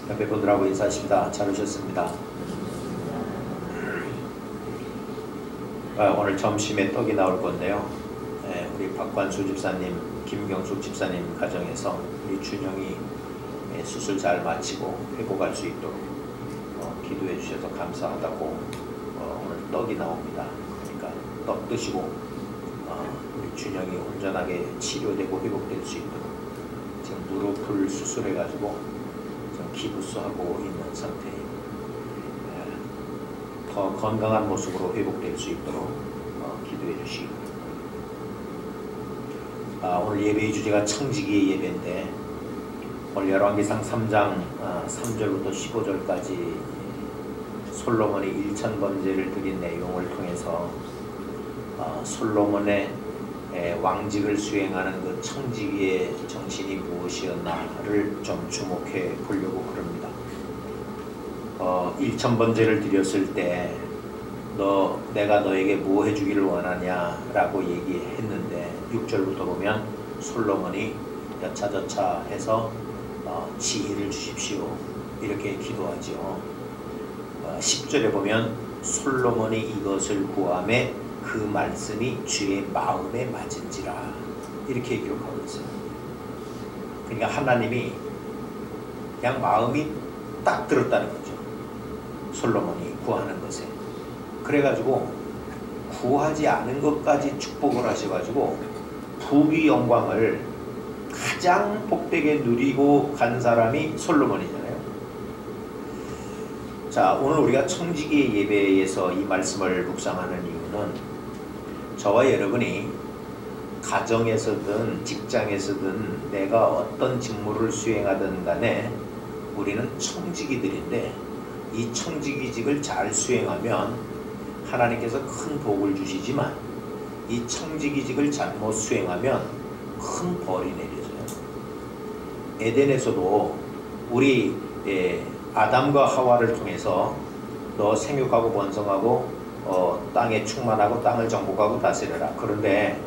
옆에 분들하고 인사하십니다. 잘 오셨습니다. 오늘 점심에 떡이 나올 건데요. 우리 박관수 집사님, 김경숙 집사님 가정에서 우리 준영이 수술 잘 마치고 회복할 수 있도록 기도해 주셔서 감사하다고 오늘 떡이 나옵니다. 그러니까 떡 드시고 우리 준영이 온전하게 치료되고 회복될 수 있도록 지금 무릎을 수술해가지고 지금 기부스하고 있는 상태입니다. 더 건강한 모습으로 회복될 수 있도록 기도해 주시기 바랍니다. 오늘 예배의 주제가 청지기의 예배인데 오늘 열왕기상 3장 3절부터 15절까지 솔로몬이 1000번제를 드린 내용을 통해서 솔로몬의 왕직을 수행하는 그 청지기의 정신이 무엇이었나를 좀 주목해 보려고 그럽니다. 1000번제를 드렸을 때 내가 너에게 뭐 해주기를 원하냐 라고 얘기했는데 6절부터 보면 솔로몬이 여차저차 해서 지혜를 주십시오 이렇게 기도하죠. 10절에 보면 솔로몬이 이것을 구하매 그 말씀이 주의 마음에 맞은지라 이렇게 기록하고 있어요. 그러니까 하나님이 그냥 마음이 딱 들었다는 거죠. 솔로몬이 구하는 것에. 그래가지고 구하지 않은 것까지 축복을 하셔가지고 부귀 영광을 가장 복되게 누리고 간 사람이 솔로몬이잖아요. 자, 오늘 우리가 청지기의 예배에서 이 말씀을 묵상하는 이유는 저와 여러분이 가정에서든 직장에서든 내가 어떤 직무를 수행하든 간에 우리는 청지기들인데 이 청지기직을 잘 수행하면 하나님께서 큰 복을 주시지만 이 청지기직을 잘못 수행하면 큰 벌이 내려져요. 에덴에서도 우리 아담과 하와를 통해서 너 생육하고 번성하고 땅에 충만하고 땅을 정복하고 다스려라. 그런데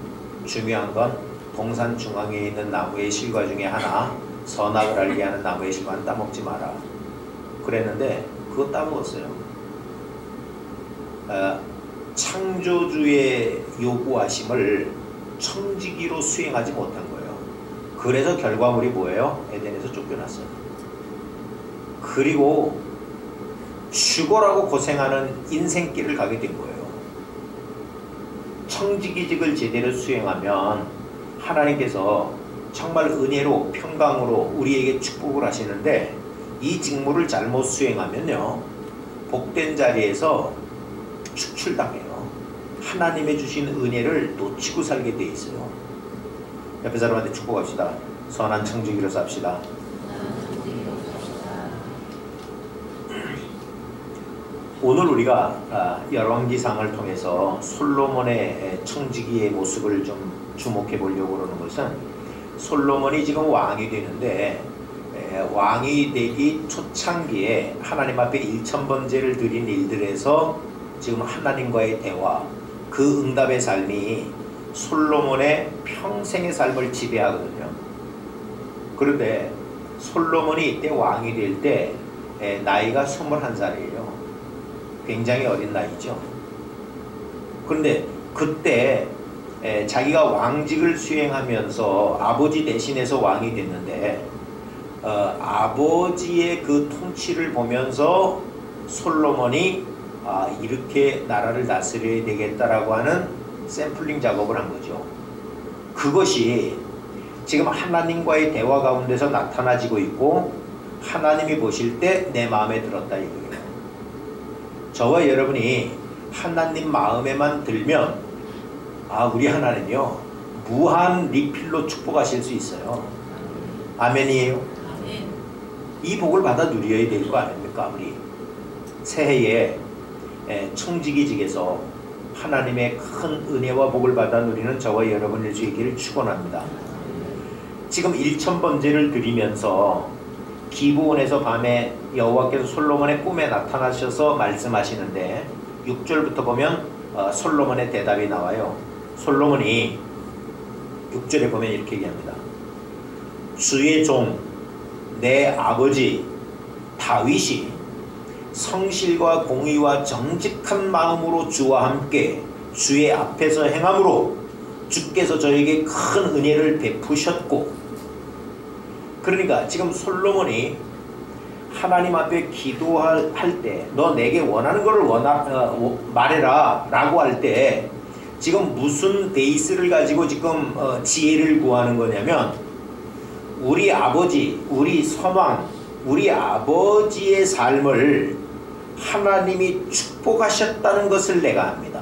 중요한 건 동산 중앙에 있는 나무의 실과 중에 하나 선악을 알게 하는 나무의 실과는 따먹지 마라. 그랬는데 그거 따먹었어요. 창조주의 요구하심을 청지기로 수행하지 못한 거예요. 그래서 결과물이 뭐예요? 에덴에서 쫓겨났어요. 그리고 죽어라고 고생하는 인생길을 가게 된 거예요. 청지기직을 제대로 수행하면 하나님께서 정말 은혜로 평강으로 우리에게 축복을 하시는데 이 직무를 잘못 수행하면요 복된 자리에서 축출당해요. 하나님의 주신 은혜를 놓치고 살게 돼 있어요. 옆에 사람한테 축복합시다. 선한 청지기로 삽시다. 오늘 우리가 열왕기상을 통해서 솔로몬의 청지기의 모습을 좀 주목해 보려고 그러는 것은 솔로몬이 지금 왕이 되는데 왕이 되기 초창기에 하나님 앞에 1000번제를 드린 일들에서 지금 하나님과의 대화, 그 응답의 삶이 솔로몬의 평생의 삶을 지배하거든요. 그런데 솔로몬이 이때 왕이 될 때 나이가 21살이에요. 굉장히 어린 나이죠. 그런데 그때 자기가 왕직을 수행하면서 아버지 대신해서 왕이 됐는데 아버지의 그 통치를 보면서 솔로몬이 이렇게 나라를 다스려야 되겠다라고 하는 샘플링 작업을 한 거죠. 그것이 지금 하나님과의 대화 가운데서 나타나지고 있고 하나님이 보실 때 내 마음에 들었다 이거예요. 저와 여러분이 하나님 마음에만 들면 우리 하나님이요 무한 리필로 축복하실 수 있어요. 아멘이에요. 아멘. 이 복을 받아 누려야 될 거 아닙니까? 우리 새해에 청지기직에서 하나님의 큰 은혜와 복을 받아 누리는 저와 여러분의 되기를 축원합니다. 지금 1000번제를 드리면서 기브온에서 밤에 여호와께서 솔로몬의 꿈에 나타나셔서 말씀하시는데 6절부터 보면 솔로몬의 대답이 나와요. 솔로몬이 6절에 보면 이렇게 얘기합니다. 주의 종 내 아버지 다윗이 성실과 공의와 정직한 마음으로 주와 함께 주의 앞에서 행함으로 주께서 저에게 큰 은혜를 베푸셨고, 그러니까 지금 솔로몬이 하나님 앞에 기도할 때 너 내게 원하는 것을 말해라 라고 할 때 지금 무슨 베이스를 가지고 지금 지혜를 구하는 거냐면, 우리 아버지, 우리 선왕, 우리 아버지의 삶을 하나님이 축복하셨다는 것을 내가 압니다.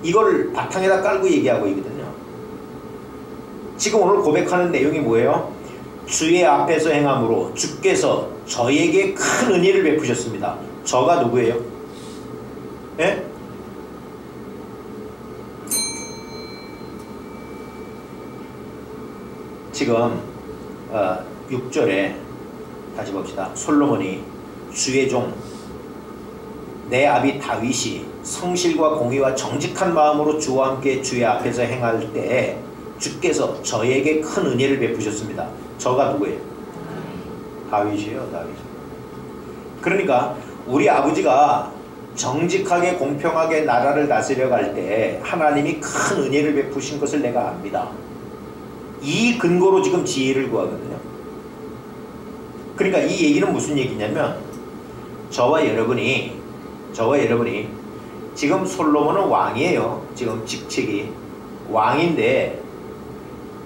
이걸 바탕에다 깔고 얘기하고 있거든요. 지금 오늘 고백하는 내용이 뭐예요? 주의 앞에서 행함으로 주께서 저에게 큰 은혜를 베푸셨습니다. 저가 누구예요? 예? 지금 6절에 다시 봅시다. 솔로몬이 주의 종 내 아비 다윗이 성실과 공의와 정직한 마음으로 주와 함께 주의 앞에서 행할 때 주께서 저에게 큰 은혜를 베푸셨습니다. 저가 누구예요? 다윗이에요. 다윗. 그러니까 우리 아버지가 정직하게 공평하게 나라를 다스려 갈 때 하나님이 큰 은혜를 베푸신 것을 내가 압니다. 이 근거로 지금 지혜를 구하거든요. 그러니까 이 얘기는 무슨 얘기냐면, 저와 여러분이 지금 솔로몬은 왕이에요. 지금 직책이 왕인데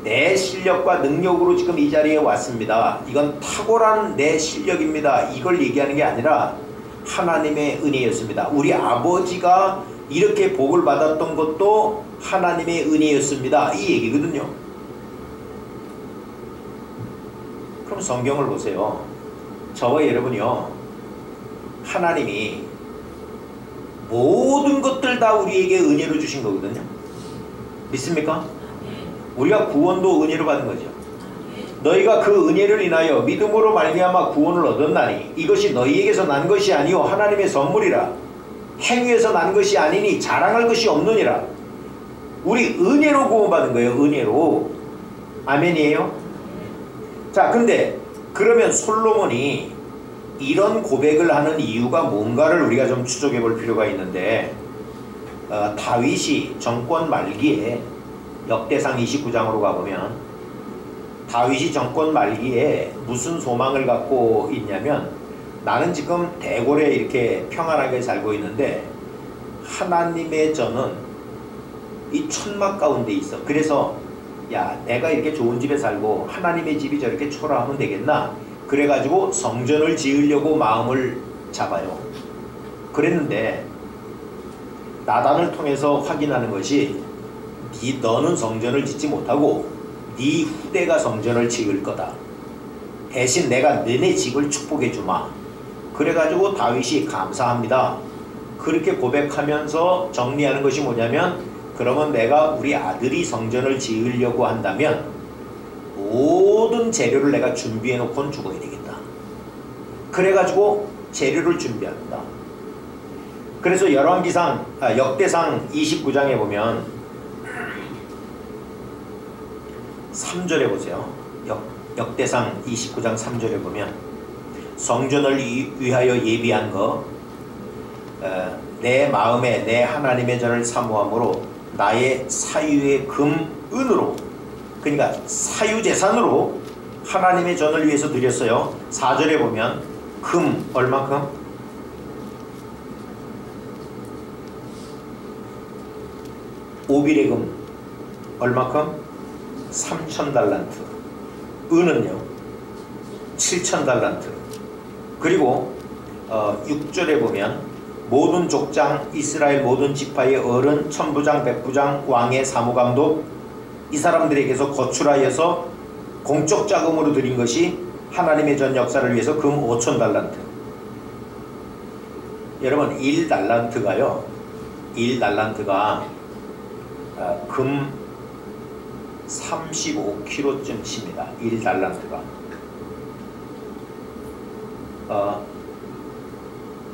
내 실력과 능력으로 지금 이 자리에 왔습니다. 이건 탁월한 내 실력입니다. 이걸 얘기하는 게 아니라 하나님의 은혜였습니다. 우리 아버지가 이렇게 복을 받았던 것도 하나님의 은혜였습니다. 이 얘기거든요. 그럼 성경을 보세요. 저와 여러분이요, 하나님이 모든 것들 다 우리에게 은혜로 주신 거거든요. 믿습니까? 우리가 구원도 은혜로 받은 거죠. 너희가 그 은혜를 인하여 믿음으로 말미암아 구원을 얻었나니 이것이 너희에게서 난 것이 아니요 하나님의 선물이라. 행위에서 난 것이 아니니 자랑할 것이 없느니라. 우리 은혜로 구원받은 거예요. 은혜로. 아멘이에요? 자, 근데 그러면 솔로몬이 이런 고백을 하는 이유가 뭔가를 우리가 좀 추적해 볼 필요가 있는데, 다윗이 정권 말기에 역대상 29장으로 가보면 다윗이 정권 말기에 무슨 소망을 갖고 있냐면, 나는 지금 대궐에 이렇게 평안하게 살고 있는데 하나님의 저는 이 천막 가운데 있어. 그래서 야, 내가 이렇게 좋은 집에 살고 하나님의 집이 저렇게 초라하면 되겠나? 그래가지고 성전을 지으려고 마음을 잡아요. 그랬는데 나단을 통해서 확인하는 것이, 너는 성전을 짓지 못하고 네 후대가 성전을 지을 거다. 대신 내가 너네 집을 축복해 주마. 그래가지고 다윗이 감사합니다. 그렇게 고백하면서 정리하는 것이 뭐냐면, 그러면 내가 우리 아들이 성전을 지으려고 한다면 모든 재료를 내가 준비해 놓고는 죽어야 되겠다. 그래가지고 재료를 준비합니다. 그래서 역대상 29장에 보면 3절에 보세요. 역대상 29장 3절에 보면, 성전을 위하여 예비한 거, 내 마음에 내 하나님의 전을 사모함으로 나의 사유의 금, 은으로, 그러니까 사유재산으로 하나님의 전을 위해서 드렸어요. 4절에 보면 금 얼마큼? 오빌의 금 얼마큼? 3,000달란트. 은은요 7,000달란트. 그리고 6절에 보면 모든 족장, 이스라엘 모든 지파의 어른, 천부장, 백부장, 왕의 사무감독, 이 사람들에게서 거출하여서 공적 자금으로 드린 것이 하나님의 전 역사를 위해서 금 5,000달란트. 여러분 1달란트가요, 1달란트가 금 35kg쯤 칩니다. 1달란트가.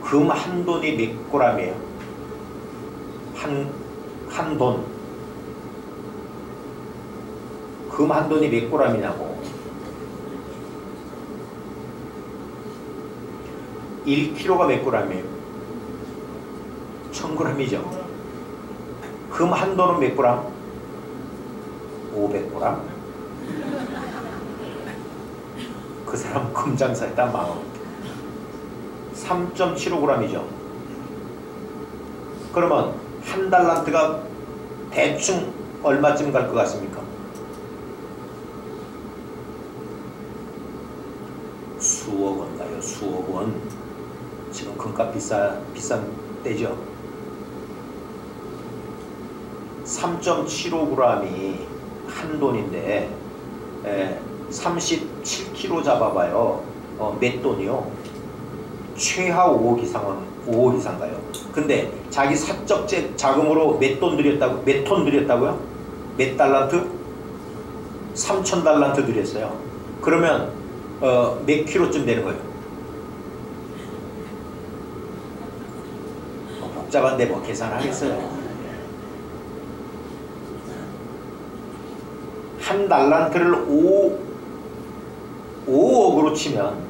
금 한 돈이 몇 그램이에요? 한 돈. 금 한 돈이 몇 그램이냐고. 1kg가 몇 g이에요? 1000g이죠. 금 한 돈은 몇 g? 500g. 그 사람 금장사에다 망하고 3.75g이죠. 그러면 한 달란트가 대충 얼마쯤 갈 것 같습니까? 수억 원 가요. 수억 원. 지금 금값 비싼 때죠. 3.75g이 한 돈인데 37kg 잡아봐요. 몇 돈이요? 최하 5억 이상 가요. 근데 자기 사적 자금으로 몇 돈 들였다고? 몇 톤 들였다고요? 몇 달란트? 3,000달란트 들였어요. 그러면 몇 킬로쯤 되는 거예요? 복잡한데 뭐 계산하겠어요. 한 달란트를 5억으로 치면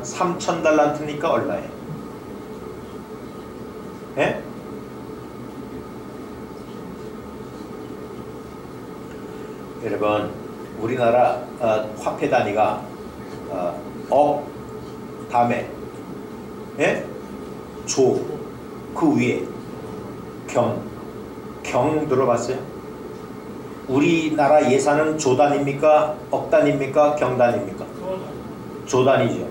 3,000달란트니까 얼마예요? 예? 여러분, 우리나라 화폐 단위가 억, 다음에 예? 조, 그 위에 경 들어봤어요? 우리나라 예산은 조단입니까? 억단입니까? 경단입니까? 조단이죠.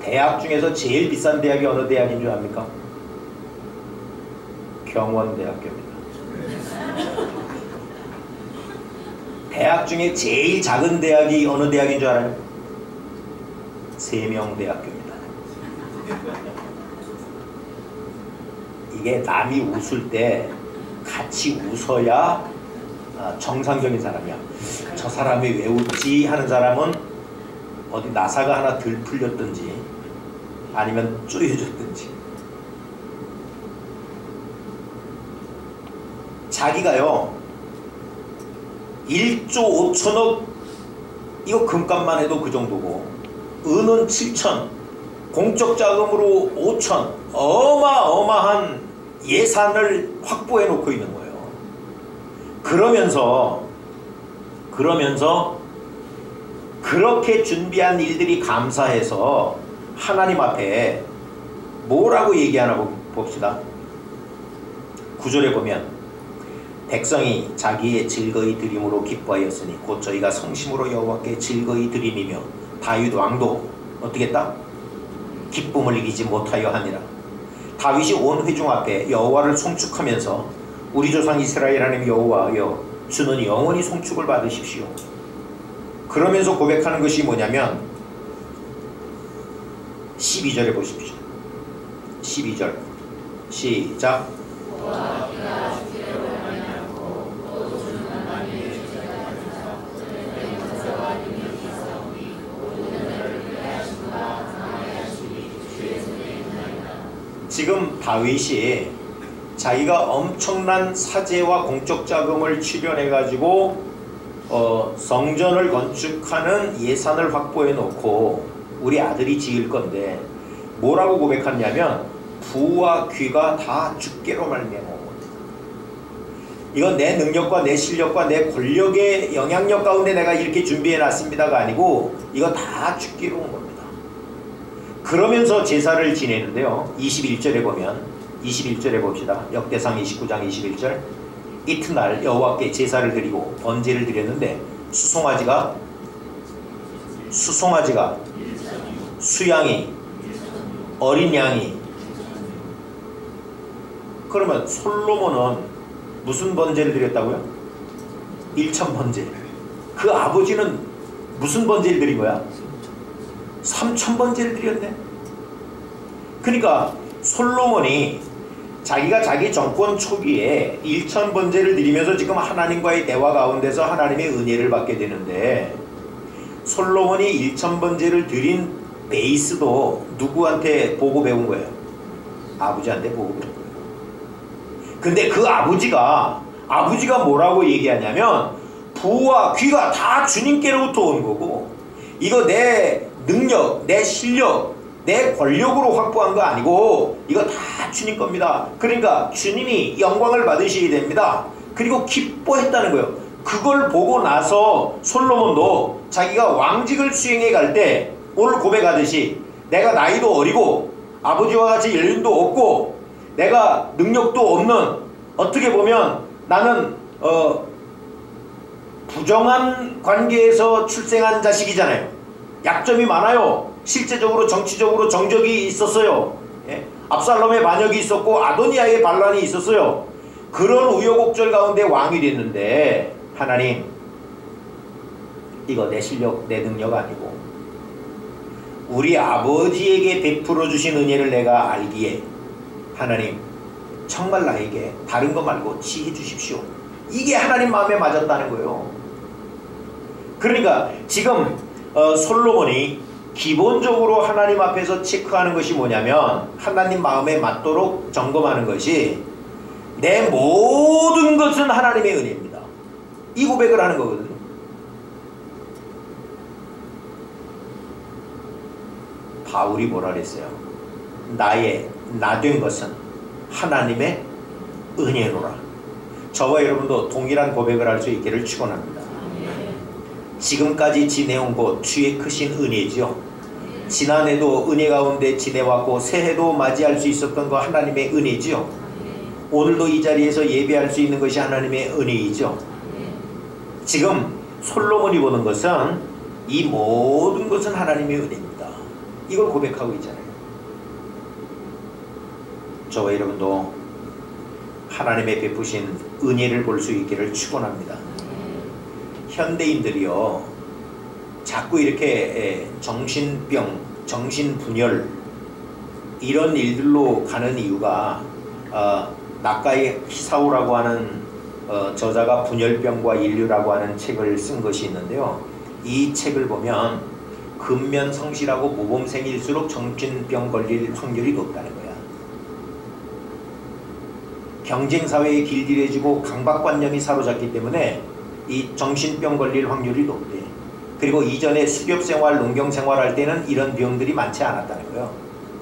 대학 중에서 제일 비싼 대학이 어느 대학인 줄 압니까? 경원대학교입니다. 대학 중에 제일 작은 대학이 어느 대학인 줄 알아요? 세명대학교입니다. 이게 남이 웃을 때 같이 웃어야 정상적인 사람이야. 저 사람이 왜 웃지 하는 사람은 어디 나사가 하나 덜 풀렸든지 아니면 쪼여졌든지. 자기가요 1조 5천억, 이거 금값만 해도 그 정도고, 은은 7천, 공적 자금으로 5천, 어마어마한 예산을 확보해 놓고 있는 거예요. 그러면서 그렇게 준비한 일들이 감사해서 하나님 앞에 뭐라고 얘기하나 봅시다. 9절에 보면 백성이 자기의 즐거이 드림으로 기뻐하였으니 곧 저희가 성심으로 여호와께 즐거이 드림이며 다윗 왕도 어떻게 했다? 기쁨을 이기지 못하여 하니라. 다윗이 온 회중 앞에 여호와를 송축하면서 우리 조상 이스라엘 하나님 여호와여 주는 영원히 송축을 받으십시오. 그러면서 고백하는 것이 뭐냐면 12절에 보십시오. 12절 시작. 지금 다윗이 자기가 엄청난 사제와 공적 자금을 출연해 가지고 성전을 건축하는 예산을 확보해 놓고 우리 아들이 지을 건데 뭐라고 고백하냐면 부와 귀가 다 주께로 말미암아. 이건 내 능력과 내 실력과 내 권력의 영향력 가운데 내가 이렇게 준비해 놨습니다가 아니고 이거 다 주께로 온 겁니다. 그러면서 제사를 지내는데요. 21절에 보면 21절에 봅시다. 역대상 29장 21절. 이튿날 여호와께 제사를 드리고 번제를 드렸는데 수송아지가 수양이 어린 양이. 그러면 솔로몬은 무슨 번제를 드렸다고요? 1천 번제. 그 아버지는 무슨 번제를 드린 거야? 3천 번제를 드렸네. 그러니까 솔로몬이 자기가 자기 정권 초기에 1천 번제를 드리면서 지금 하나님과의 대화 가운데서 하나님의 은혜를 받게 되는데, 솔로몬이 1천 번제를 드린 베이스도 누구한테 보고 배운 거예요? 아버지한테 보고 배운 거예요. 근데 그 아버지가 뭐라고 얘기하냐면 부와 귀가 다 주님께로부터 온 거고, 이거 내 능력, 내 실력, 내 권력으로 확보한 거 아니고 이거 다 주님 겁니다. 그러니까 주님이 영광을 받으셔야 됩니다. 그리고 기뻐했다는 거예요. 그걸 보고 나서 솔로몬도 자기가 왕직을 수행해 갈 때 오늘 고백하듯이 내가 나이도 어리고 아버지와 같이 연륜도 없고 내가 능력도 없는, 어떻게 보면 나는 부정한 관계에서 출생한 자식이잖아요. 약점이 많아요. 실제적으로 정치적으로 정적이 있었어요. 예? 압살롬의 반역이 있었고 아도니아의 반란이 있었어요. 그런 우여곡절 가운데 왕이 됐는데 하나님, 이거 내 실력 내 능력 아니고 우리 아버지에게 베풀어 주신 은혜를 내가 알기에 하나님 정말 나에게 다른 거 말고 지혜 주십시오. 이게 하나님 마음에 맞았다는 거예요. 그러니까 지금 솔로몬이 기본적으로 하나님 앞에서 체크하는 것이 뭐냐면, 하나님 마음에 맞도록 점검하는 것이 내 모든 것은 하나님의 은혜입니다. 이 고백을 하는 거거든요. 바울이 뭐라 그랬어요? 나 된 것은 하나님의 은혜로라. 저와 여러분도 동일한 고백을 할 수 있기를 축원합니다. 지금까지 지내온 것 주의 크신 은혜죠. 지난해도 은혜 가운데 지내왔고 새해도 맞이할 수 있었던 거 하나님의 은혜죠. 오늘도 이 자리에서 예배할 수 있는 것이 하나님의 은혜이죠. 지금 솔로몬이 보는 것은 이 모든 것은 하나님의 은혜입니다. 이걸 고백하고 있잖아요. 저와 여러분도 하나님의 베푸신 은혜를 볼 수 있기를 축원합니다. 현대인들이요, 자꾸 이렇게 정신병, 정신분열 이런 일들로 가는 이유가 나카이 히사오라고 하는 저자가 분열병과 인류라고 하는 책을 쓴 것이 있는데요. 이 책을 보면 근면성실하고 모범생일수록 정신병 걸릴 확률이 높다는 거야. 경쟁사회에 길들여지고 강박관념이 사로잡기 때문에 이 정신병 걸릴 확률이 높대. 그리고 이전에 수렵생활, 농경생활 할 때는 이런 병들이 많지 않았다는 거예요.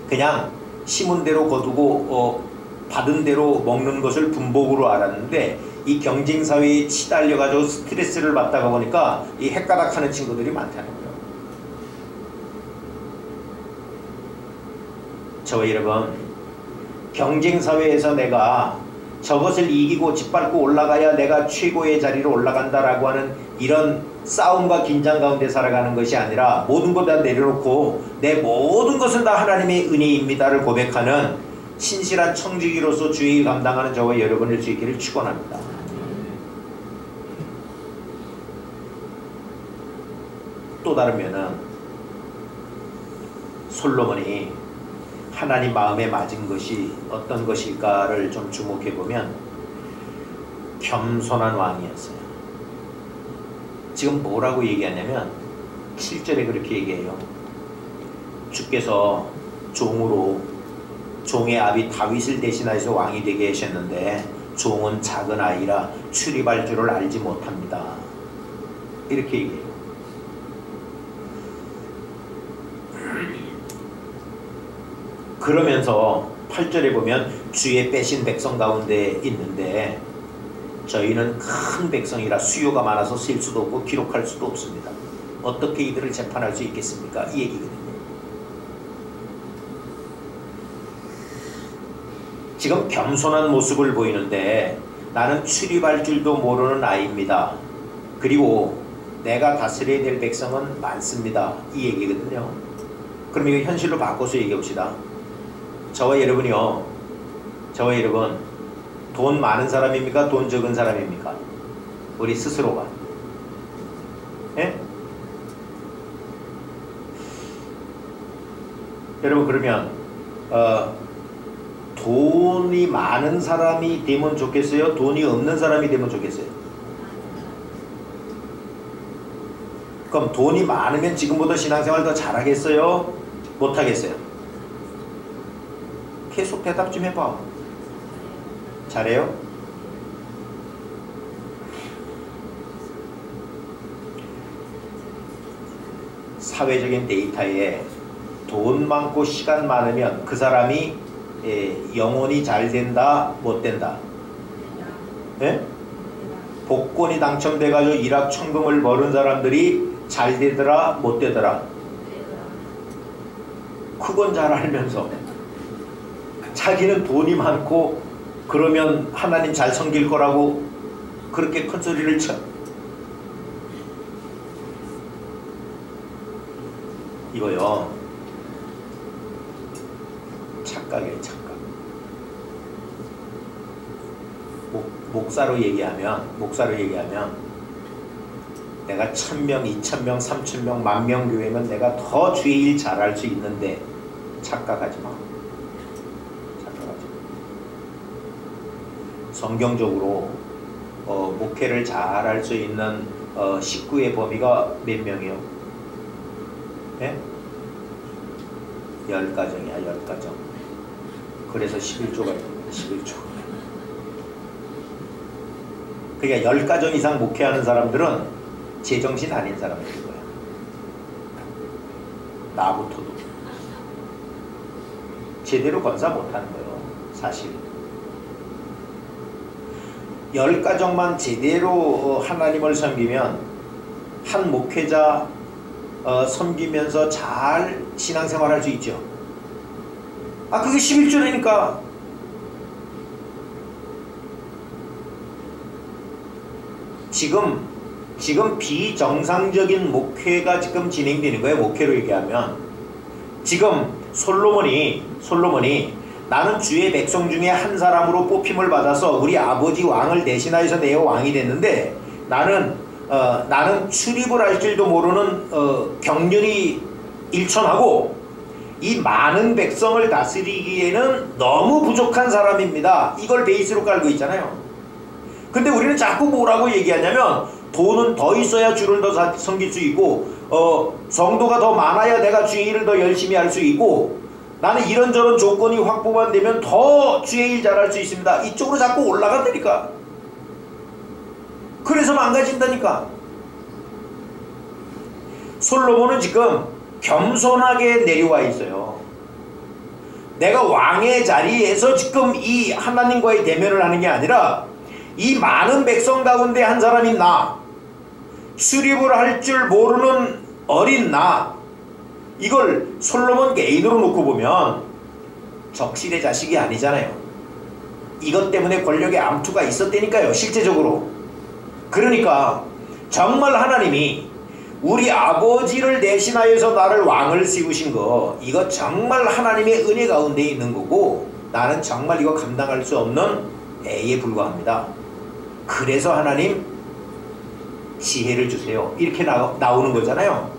그냥 심은 대로 거두고 받은 대로 먹는 것을 분복으로 알았는데 이 경쟁사회에 치달려가지고 스트레스를 받다가 보니까 이 헷가닥하는 친구들이 많다는 거예요. 저와 여러분, 경쟁사회에서 내가 저것을 이기고 짓밟고 올라가야 내가 최고의 자리로 올라간다라고 하는 이런 싸움과 긴장 가운데 살아가는 것이 아니라 모든 것 다 내려놓고 내 모든 것은 다 하나님의 은혜입니다를 고백하는 신실한 청지기로서 주의 감당하는 저와 여러분일 수 있기를 축원합니다. 또 다른 면은 솔로몬이 하나님 마음에 맞은 것이 어떤 것일까를 좀 주목해보면 겸손한 왕이었어요. 지금 뭐라고 얘기하냐면 7절에 그렇게 얘기해요. 주께서 종으로 종의 아비 다윗을 대신하여서 왕이 되게 하셨는데 종은 작은 아이라 출입할 줄을 알지 못합니다. 이렇게 얘기해요. 그러면서 8절에 보면 주의 빼신 백성 가운데 있는데 저희는 큰 백성이라 수요가 많아서 셀 수도 없고 기록할 수도 없습니다. 어떻게 이들을 재판할 수 있겠습니까? 이 얘기거든요. 지금 겸손한 모습을 보이는데 나는 출입할 줄도 모르는 아이입니다. 그리고 내가 다스려야 될 백성은 많습니다. 이 얘기거든요. 그럼 이거 현실로 바꿔서 얘기해 봅시다. 저와 여러분이요, 저와 여러분 돈 많은 사람입니까? 돈 적은 사람입니까? 우리 스스로가. 예? 여러분 그러면 돈이 많은 사람이 되면 좋겠어요? 돈이 없는 사람이 되면 좋겠어요? 그럼 돈이 많으면 지금보다 신앙생활 더 잘하겠어요? 못하겠어요? 계속 대답 좀 해봐. 잘해요? 사회적인 데이터에 돈 많고 시간 많으면 그 사람이 영혼이 잘 된다, 못 된다? 예? 복권이 당첨돼가지고 일확천금을 벌은 사람들이 잘 되더라, 못 되더라? 그건 잘 알면서 자기는 돈이 많고 그러면 하나님 잘 섬길 거라고 그렇게 큰 소리를 쳐. 이거요, 착각이에요, 착각. 목사로 얘기하면 내가 1000명, 2000명, 3000명, 10,000명 교회면 내가 더 주의 일 잘할 수 있는데 착각하지 마. 착각하지 마. 성경적으로 목회를 잘할 수 있는 식구의 범위가 몇 명이요? 예? 10가정이야, 10가정. 그래서 11조가 있습니다. 11조. 그러니까 10가정 이상 목회하는 사람들은 제정신 아닌 사람들인 거야. 나부터도. 제대로 건사 못하는 거예요, 사실. 10가정만 제대로 하나님을 섬기면 한 목회자 섬기면서 잘 신앙생활 할 수 있죠. 그게 11조라니까. 지금 비정상적인 목회가 지금 진행되는 거예요. 목회로 얘기하면 지금 솔로몬이 나는 주의 백성 중에 한 사람으로 뽑힘을 받아서 우리 아버지 왕을 대신하여서 내 왕이 됐는데 나는 출입을 할 줄도 모르는 경륜이 일천하고 이 많은 백성을 다스리기에는 너무 부족한 사람입니다. 이걸 베이스로 깔고 있잖아요. 근데 우리는 자꾸 뭐라고 얘기하냐면 돈은 더 있어야 주를 더 섬길 수 있고 성도가 더 많아야 내가 주의 일을 더 열심히 할 수 있고 나는 이런저런 조건이 확보만 되면 더 주의 일 잘할 수 있습니다. 이쪽으로 자꾸 올라간다니까. 그래서 망가진다니까. 솔로몬은 지금 겸손하게 내려와 있어요. 내가 왕의 자리에서 지금 이 하나님과의 대면을 하는 게 아니라 이 많은 백성 가운데 한 사람인 나, 출입을 할 줄 모르는 어린 나, 이걸 솔로몬 개인으로 놓고 보면 적실의 자식이 아니잖아요. 이것 때문에 권력의 암투가 있었다니까요, 실제적으로. 그러니까 정말 하나님이 우리 아버지를 대신하여서 나를 왕을 세우신 거, 이거 정말 하나님의 은혜 가운데 있는 거고 나는 정말 이거 감당할 수 없는 애에 불과합니다. 그래서 하나님 지혜를 주세요, 이렇게 나오는 거잖아요.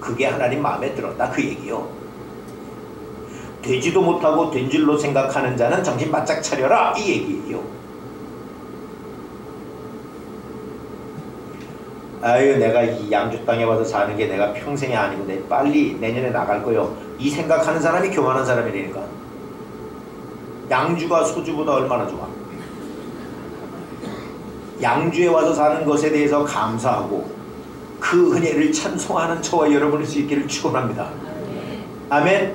그게 하나님 마음에 들었다, 그 얘기요. 되지도 못하고 된 줄로 생각하는 자는 정신 바짝 차려라, 이 얘기예요. 아유, 내가 이 양주 땅에 와서 사는 게 내가 평생이 아니고 내 빨리 내년에 나갈 거요, 이 생각하는 사람이 교만한 사람이라니까. 양주가 소주보다 얼마나 좋아. 양주에 와서 사는 것에 대해서 감사하고 그 은혜를 찬송하는 저와 여러분일 수 있기를 축원합니다. 아멘.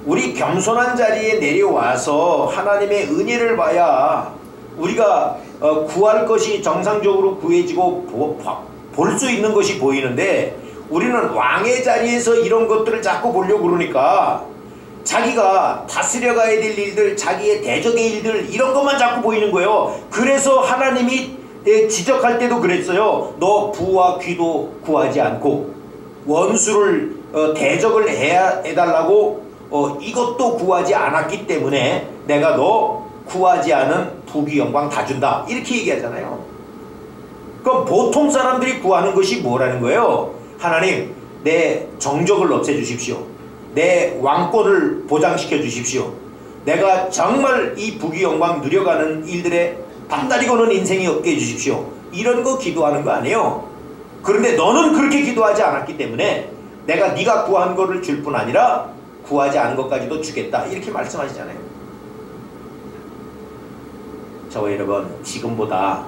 우리 겸손한 자리에 내려와서 하나님의 은혜를 봐야 우리가 구할 것이 정상적으로 구해지고 볼 수 있는 것이 보이는데, 우리는 왕의 자리에서 이런 것들을 자꾸 보려고 그러니까 자기가 다스려가야 될 일들, 자기의 대적의 일들, 이런 것만 자꾸 보이는 거예요. 그래서 하나님이 지적할 때도 그랬어요. 너 부와 귀도 구하지 않고 원수를 대적을 해달라고 이것도 구하지 않았기 때문에 내가 너 구하지 않은 부귀 영광 다 준다, 이렇게 얘기하잖아요. 그럼 보통 사람들이 구하는 것이 뭐라는 거예요? 하나님, 내 정적을 없애주십시오. 내 왕권을 보장시켜 주십시오. 내가 정말 이 부귀 영광 누려가는 일들에 반달이 거는 인생이 없게 해주십시오. 이런 거 기도하는 거 아니에요. 그런데 너는 그렇게 기도하지 않았기 때문에 내가 네가 구한 거를 줄 뿐 아니라 구하지 않은 것까지도 주겠다, 이렇게 말씀하시잖아요. 저와 여러분, 지금보다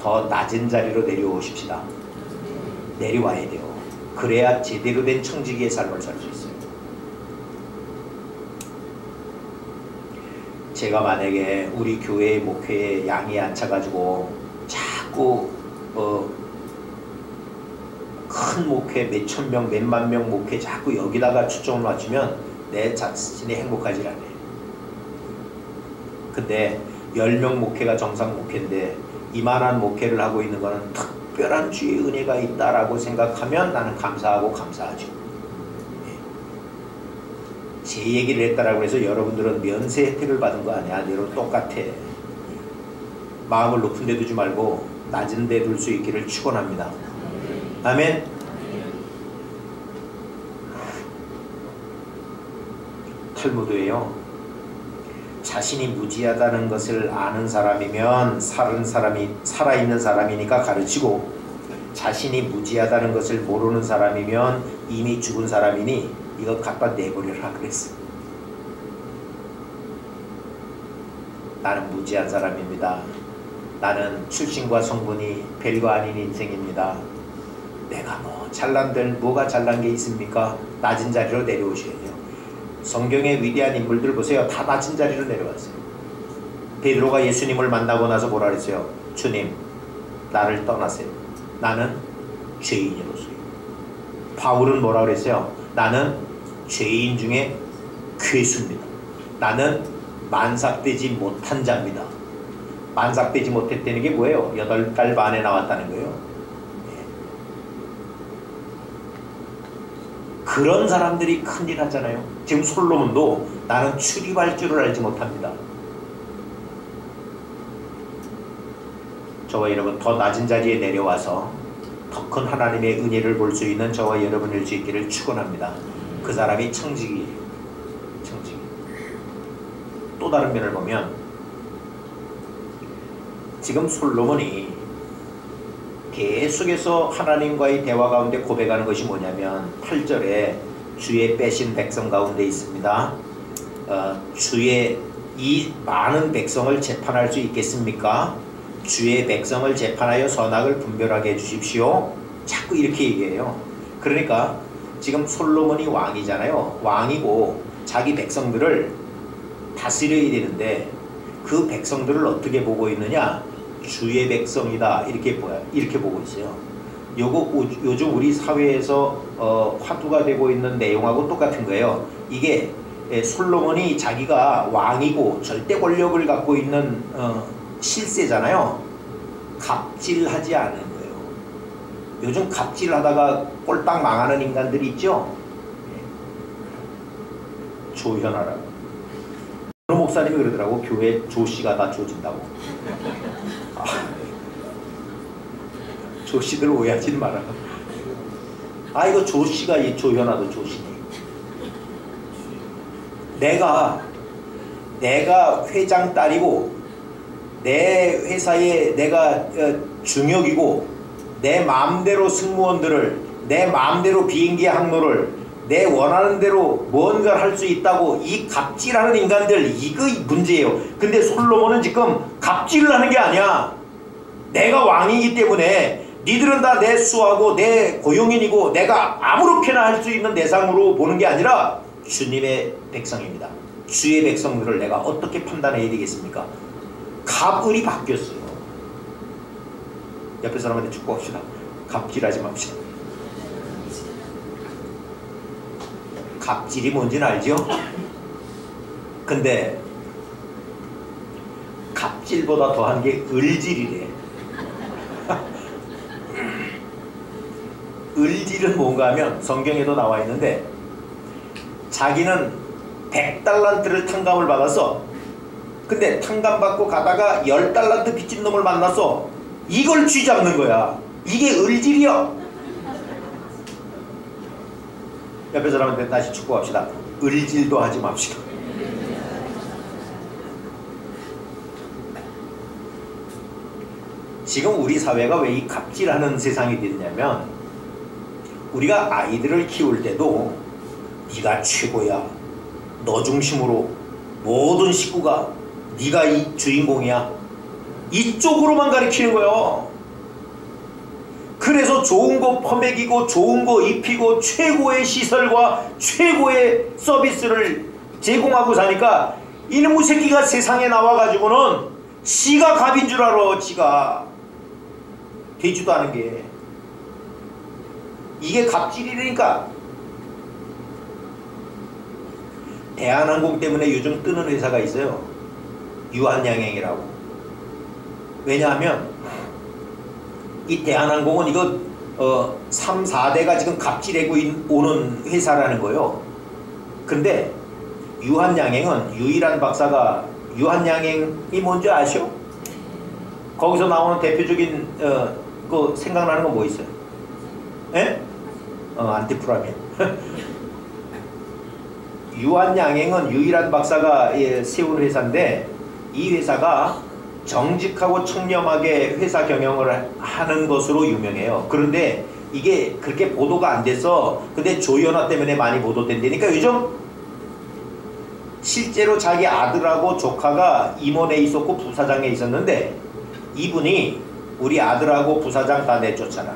더 낮은 자리로 내려오십시다. 내려와야 돼요. 그래야 제대로 된 청지기의 삶을 살 수 있어요. 제가 만약에 우리 교회의 목회에 양이 안 차가지고 자꾸 큰 목회 몇천 명 몇만 명 목회 자꾸 여기다가 초점을 맞추면 내 자신이 행복하지 않아요. 근데 10명 목회가 정상 목회인데 이만한 목회를 하고 있는 거는 특별한 주의 은혜가 있다라고 생각하면 나는 감사하고 감사하죠. 제 얘기를 했다라고 해서 여러분들은 면세 혜택을 받은 거 아니야. 여러분 똑같아. 마음을 높은 데 두지 말고 낮은 데 둘 수 있기를 축원합니다. 아멘. 탈무드예요. 자신이 무지하다는 것을 아는 사람이면 살아있는 사람이니까 가르치고, 자신이 무지하다는 것을 모르는 사람이면 이미 죽은 사람이니 이거 갖다 내버려라 그랬어. 나는 무지한 사람입니다. 나는 출신과 성분이 별거 아닌 인생입니다. 내가 뭐 잘난들 뭐가 잘난 게 있습니까? 낮은 자리로 내려오셔야 돼요. 성경의 위대한 인물들 보세요. 다 낮은 자리로 내려왔어요. 베드로가 예수님을 만나고 나서 뭐라 그랬어요? 주님, 나를 떠나세요. 나는 죄인으로서요. 바울은 뭐라 그랬어요? 나는 죄인 중에 괴수입니다. 나는 만삭되지 못한 자입니다. 만삭되지 못했다는 게 뭐예요? 8달 반에 나왔다는 거예요. 그런 사람들이 큰일 하잖아요. 지금 솔로몬도 나는 출입할 줄을 알지 못합니다. 저와 여러분 더 낮은 자리에 내려와서 더 큰 하나님의 은혜를 볼 수 있는 저와 여러분일 수 있기를 축원합니다. 그 사람이 청지기예요. 청지기. 또 다른 면을 보면 지금 솔로몬이 계속해서 하나님과의 대화 가운데 고백하는 것이 뭐냐면 8절에 주의 빼신 백성 가운데 있습니다. 주의 이 많은 백성을 재판할 수 있겠습니까? 주의 백성을 재판하여 선악을 분별하게 해주십시오. 자꾸 이렇게 얘기해요. 그러니까 지금 솔로몬이 왕이잖아요. 왕이고 자기 백성들을 다스려야 되는데 그 백성들을 어떻게 보고 있느냐? 주의 백성이다 이렇게 보고 있어요. 요거 요즘 우리 사회에서 화두가 되고 있는 내용하고 똑같은 거예요. 이게 솔로몬이 자기가 왕이고 절대 권력을 갖고 있는 실세잖아요. 갑질하지 않은 거예요. 요즘 갑질하다가 꼴딱 망하는 인간들이 있죠. 조현아라고. 어느 목사님이 그러더라고. 교회 조씨가 다 조진다고. 조씨들 오해하지 마라. 이거 조씨가 이 조현아도 조씨네. 내가 회장 딸이고 내 회사에 내가 중역이고 내 마음대로 승무원들을 내 마음대로 비행기 항로를 내 원하는 대로 뭔가를 할 수 있다고 이 갑질하는 인간들 이거 문제예요. 근데 솔로몬은 지금 갑질을 하는 게 아니야. 내가 왕이기 때문에 니들은 다 내 수하고 내 고용인이고 내가 아무렇게나 할 수 있는 대상으로 보는 게 아니라 주님의 백성입니다. 주의 백성들을 내가 어떻게 판단해야 되겠습니까? 갑을이 바뀌었어요. 옆에 사람한테 축복합시다. 갑질하지 맙시다. 갑질이 뭔지는 알죠? 근데 갑질보다 더한 게 을질이래. 을질은 뭔가 하면 성경에도 나와 있는데 자기는 100달란트를 탕감을 받았어. 근데 탕감받고 가다가 10달란트 빚진 놈을 만났어. 이걸 쥐잡는 거야. 이게 을질이야. 옆에 사람한테 다시 축복합시다. 을질도 하지 맙시다. 지금 우리 사회가 왜 이 갑질하는 세상이 됐냐면 우리가 아이들을 키울 때도 네가 최고야. 너 중심으로 모든 식구가 네가 이 주인공이야. 이쪽으로만 가르치는 거예요. 그 그래서 좋은 거 퍼먹이고 좋은 거 입히고 최고의 시설과 최고의 서비스를 제공하고 사니까 이놈의 새끼가 세상에 나와가지고는 지가 갑인 줄 알아. 지가 되지도 않은 게. 이게 갑질이라니까. 대한항공 때문에 요즘 뜨는 회사가 있어요. 유한양행이라고. 왜냐하면 이 대한항공은 이거 3, 4대가 지금 갑질하고 오는 회사라는 거예요. 근데 유한양행은 유일한 박사가 유한양행이 뭔지 아시오? 거기서 나오는 대표적인 그 생각나는 건 뭐 있어요? 예? 안티프라민. 유한양행은 유일한 박사가 세운 회사인데 이 회사가 정직하고 청렴하게 회사 경영을 하는 것으로 유명해요. 그런데 이게 그렇게 보도가 안 돼서 근데 조현아 때문에 많이 보도된다니까 요즘 실제로 자기 아들하고 조카가 임원에 있었고 부사장에 있었는데 이분이 우리 아들하고 부사장 다 내쫓아라.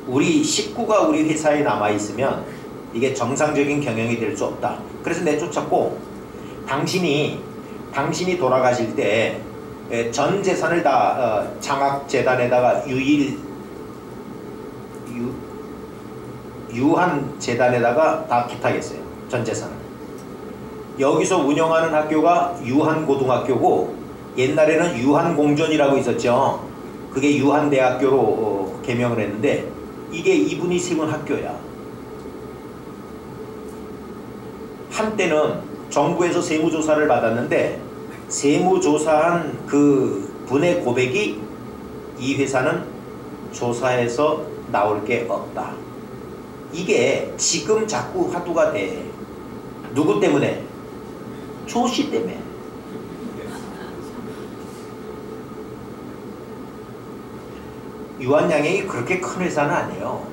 우리 식구가 우리 회사에 남아있으면 이게 정상적인 경영이 될 수 없다. 그래서 내쫓았고 당신이 돌아가실 때 전 재산을 다 장학재단에다가 유한재단에다가 다 기탁했어요. 전 재산을. 여기서 운영하는 학교가 유한고등학교고 옛날에는 유한공전이라고 있었죠. 그게 유한대학교로 개명을 했는데 이게 이분이 세운 학교야. 한때는 정부에서 세무조사를 받았는데 세무조사한 그 분의 고백이 이 회사는 조사해서 나올 게 없다. 이게 지금 자꾸 화두가 돼. 누구 때문에? 조씨 때문에. 유한양행이 그렇게 큰 회사는 아니에요.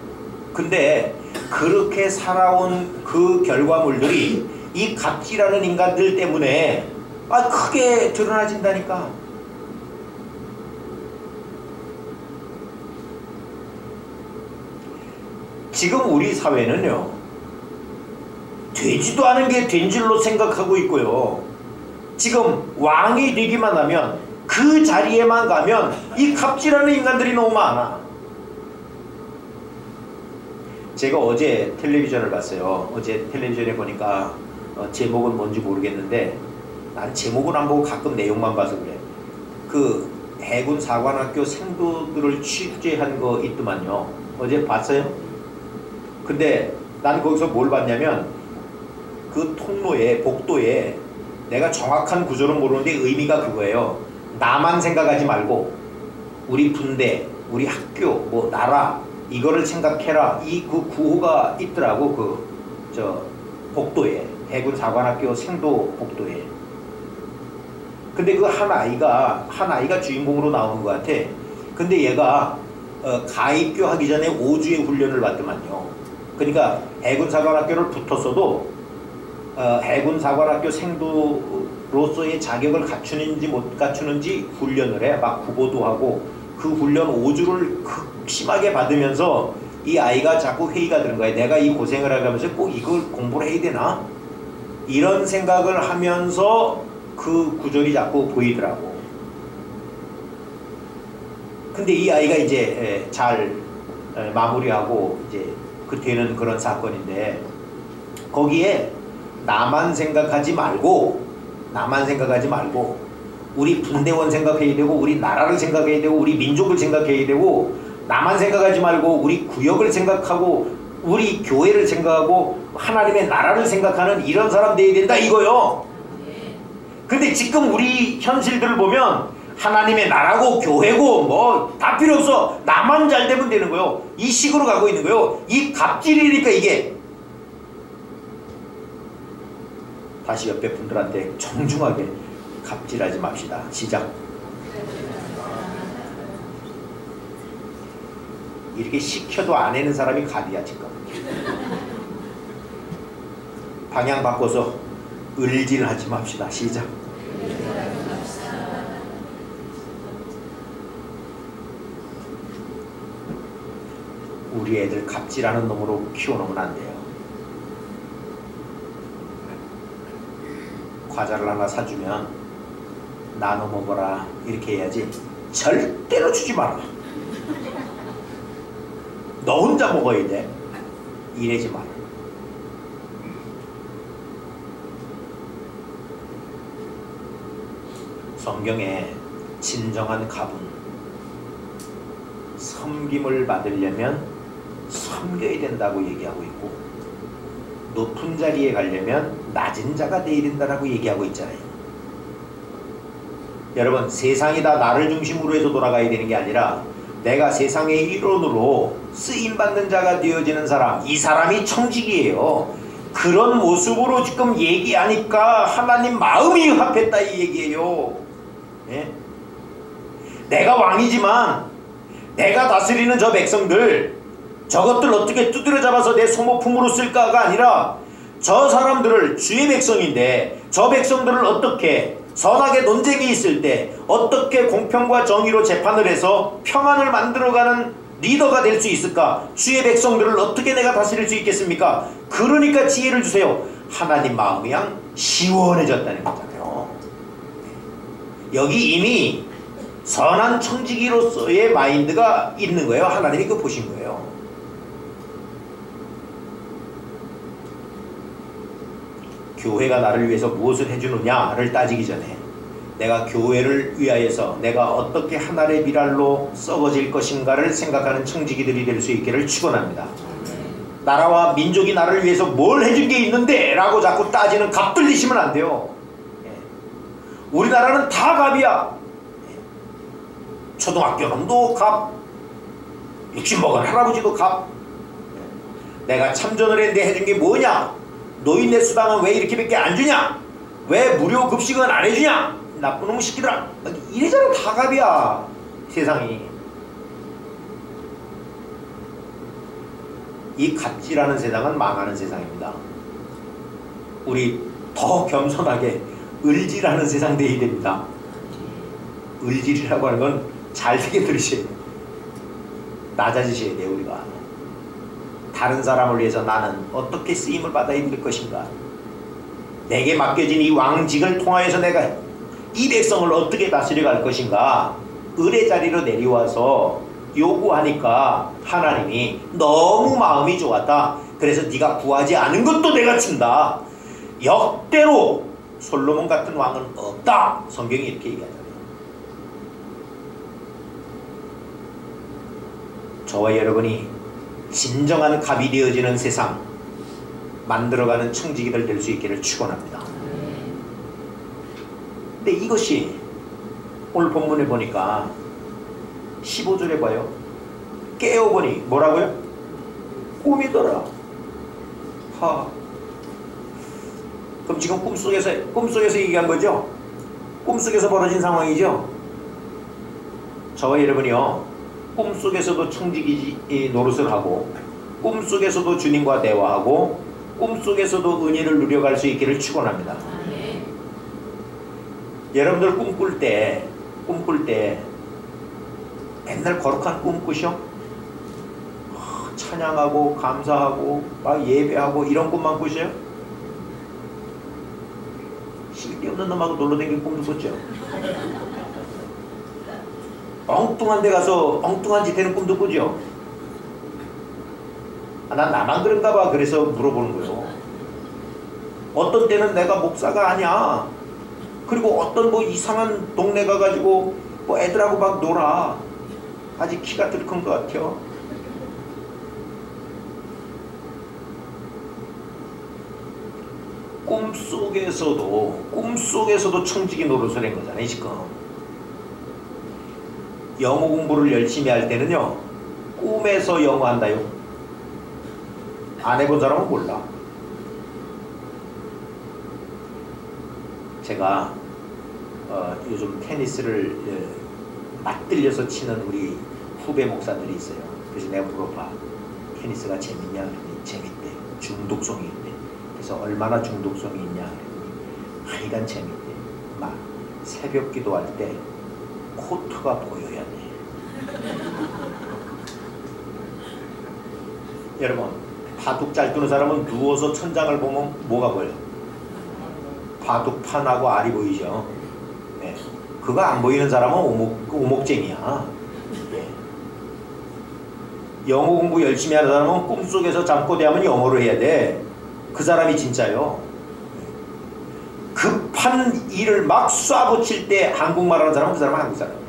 근데 그렇게 살아온 그 결과물들이 이 갑질하는 인간들 때문에 크게 드러나진다니까. 지금 우리 사회는요 되지도 않은 게 된 줄로 생각하고 있고요. 지금 왕이 되기만 하면 그 자리에만 가면 이 갑질하는 인간들이 너무 많아. 제가 어제 텔레비전을 봤어요. 어제 텔레비전에 보니까 제목은 뭔지 모르겠는데 난 제목은 안 보고 가끔 내용만 봐서 그래. 그 해군 사관학교 생도들을 취재한 거 있더만요. 어제 봤어요? 근데 난 거기서 뭘 봤냐면 그 통로에 복도에 내가 정확한 구조는 모르는데 의미가 그거예요. 나만 생각하지 말고 우리 군대, 우리 학교, 뭐 나라 이거를 생각해라. 이 그 구호가 있더라고. 그 복도에 해군 사관학교 생도 복도에. 근데 그 한 아이가 주인공으로 나오는 것 같아. 근데 얘가 가입교 하기 전에 5주의 훈련을 받더만요. 그러니까 해군 사관학교를 붙었어도 해군 사관학교 생도로서의 자격을 갖추는지 못 갖추는지 훈련을 해. 막 구보도 하고 그 훈련 5주를 극심하게 받으면서 이 아이가 자꾸 회의가 드는 거야. 내가 이 고생을 하면서 꼭 이걸 공부를 해야 되나? 이런 생각을 하면서 그 구절이 자꾸 보이더라고. 근데 이 아이가 이제 잘 마무리하고 이제 그 되는 그런 사건인데 거기에 나만 생각하지 말고 우리 분대원 생각해야 되고 우리 나라를 생각해야 되고 우리 민족을 생각해야 되고 나만 생각하지 말고 우리 구역을 생각하고 우리 교회를 생각하고 하나님의 나라를 생각하는 이런 사람 돼야 된다 이거요. 근데 지금 우리 현실들을 보면 하나님의 나라고 교회고 뭐 다 필요 없어. 나만 잘 되면 되는 거예요. 이 식으로 가고 있는 거예요. 이 갑질이니까 이게. 다시 옆에 분들한테 정중하게 갑질하지 맙시다. 시작. 이렇게 시켜도 안 해는 사람이 갑이야 지금. 방향 바꿔서 을질하지 맙시다. 시작. 우리 애들 갑질하는 놈으로 키워놓으면 안 돼요. 과자를 하나 사주면 나눠 먹어라 이렇게 해야지 절대로 주지 마라. 너 혼자 먹어야 돼. 이래지 마라. 성경에 진정한 갑은 섬김을 받으려면 섬겨야 된다고 얘기하고 있고, 높은 자리에 가려면 낮은 자가 되어야 된다고 얘기하고 있잖아요. 여러분, 세상이 다 나를 중심으로 해서 돌아가야 되는 게 아니라 내가 세상의 일원으로 쓰임받는 자가 되어지는 사람, 이 사람이 청직이에요. 그런 모습으로 지금 얘기하니까 하나님 마음이 합했다 이 얘기예요. 예? 내가 왕이지만 내가 다스리는 저 백성들, 저것들 어떻게 두드려 잡아서 내 소모품으로 쓸까가 아니라 저 사람들을, 주의 백성인데 저 백성들을 어떻게 선하게 논쟁이 있을 때 어떻게 공평과 정의로 재판을 해서 평안을 만들어가는 리더가 될 수 있을까? 주의 백성들을 어떻게 내가 다스릴 수 있겠습니까? 그러니까 지혜를 주세요. 하나님 마음이 양 시원해졌다는 거잖아요. 여기 이미 선한 청지기로서의 마인드가 있는 거예요. 하나님이 그거 보신 거예요. 교회가 나를 위해서 무엇을 해주느냐를 따지기 전에 내가 교회를 위하여서 내가 어떻게 하나의 미랄로 썩어질 것인가를 생각하는 청지기들이 될 수 있기를 축원합니다. 나라와 민족이 나를 위해서 뭘 해준 게 있는데 라고 자꾸 따지는 갑들 되시면 안 돼요. 우리나라는 다 갑이야. 초등학교 놈도 갑, 60먹은 할아버지도 갑. 내가 참전을 했는데 해준 게 뭐냐? 노인네 수당은 왜 이렇게밖에 안 주냐? 왜 무료 급식은 안 해주냐? 나쁜 놈의 새끼들아. 이래저래 다 갑이야, 세상이. 이 갑질하는 세상은 망하는 세상입니다. 우리 더 겸손하게 을질하는 세상 되어야 됩니다. 을질이라고 하는 건 잘되게 들으셔야 돼요. 낮아지셔야 돼요. 우리가 다른 사람을 위해서 나는 어떻게 쓰임을 받아야 될 것인가, 내게 맡겨진 이 왕직을 통하여서 내가 이 백성을 어떻게 다스려갈 것인가, 을의 자리로 내려와서 요구하니까 하나님이 너무 마음이 좋았다. 그래서 네가 구하지 않은 것도 내가 준다. 역대로 솔로몬 같은 왕은 없다. 성경이 이렇게 얘기하잖아요. 저와 여러분이 진정한 갑이 되어지는 세상 만들어가는 청지기들 될 수 있기를 축원합니다. 근데 이것이 오늘 본문에 보니까 15절에 봐요. 깨어보니 뭐라고요? 꿈이더라. 하. 그럼 지금 꿈속에서 얘기한 거죠? 꿈속에서 벌어진 상황이죠? 저와 여러분이요, 꿈속에서도 청지기 노릇을 하고, 꿈속에서도 주님과 대화하고, 꿈속에서도 은혜를 누려갈 수 있기를 축원합니다. 여러분들 꿈꿀 때 맨날 거룩한 꿈 꾸셔? 찬양하고 감사하고 막 예배하고 이런 꿈만 꾸셔요? 쓸데없는 놈하고 놀러다니는 꿈도 꿨죠? 엉뚱한 데 가서 엉뚱한 짓 하는 꿈도 꾸죠? 난 나만 그런가 봐. 그래서 물어보는 거예요. 어떤 때는 내가 목사가 아니야. 그리고 어떤 뭐 이상한 동네 가가지고 뭐 애들하고 막 놀아. 아직 키가 덜 큰 것 같아요. 꿈속에서도 청지기 노릇을 한 거잖아요, 지금. 영어 공부를 열심히 할 때는요, 꿈에서 영어 한다요. 안 해본 사람은 몰라. 제가 요즘 테니스를 맞들려서 치는 우리 후배 목사들이 있어요. 그래서 내가 물어봐. 테니스가 재밌냐? 그랬더니 재밌대. 중독성이 있대. 그래서 얼마나 중독성이 있냐? 그랬더니 하여간 재밌대. 막 새벽 기도할 때 코트가 보여야 돼. 여러분, 바둑 잘 두는 사람은 누워서 천장을 보면 뭐가 보여? 바둑판하고 알이 보이죠. 네. 그거 안 보이는 사람은 오목쟁이야. 네. 영어 공부 열심히 하는 사람은 꿈속에서 잠꼬대하면 영어로 해야 돼. 그 사람이 진짜요. 급한 일을 막 쏴붙일 때 한국말 하는 사람은 그 사람은 한국 사람이야.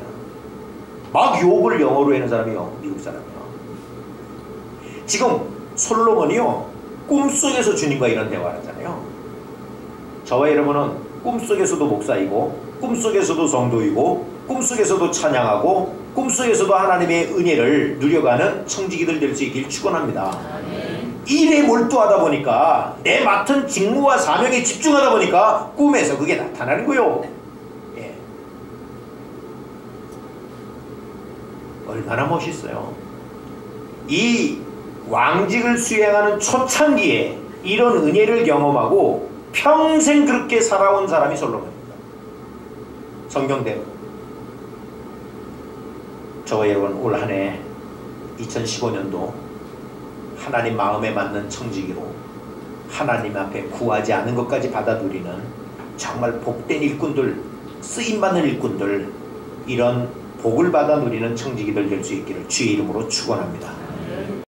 막 욕을 영어로 하는 사람이 미국 사람이야. 지금 솔로몬이요, 꿈속에서 주님과 이런 대화를 하잖아요. 저와 여러분은 꿈속에서도 목사이고, 꿈속에서도 성도이고, 꿈속에서도 찬양하고, 꿈속에서도 하나님의 은혜를 누려가는 청지기들 될 수 있길 축원합니다. 일에 몰두하다 보니까, 내 맡은 직무와 사명에 집중하다 보니까 꿈에서 그게 나타나는 거요. 예. 얼마나 멋있어요. 이 왕직을 수행하는 초창기에 이런 은혜를 경험하고 평생 그렇게 살아온 사람이 솔로몬입니다. 성경대로. 저와 여러분, 올 한 해 2015년도 하나님 마음에 맞는 청지기로 하나님 앞에 구하지 않은 것까지 받아 누리는 정말 복된 일꾼들, 쓰임받는 일꾼들, 이런 복을 받아 누리는 청지기들 될 수 있기를 주의 이름으로 축원합니다.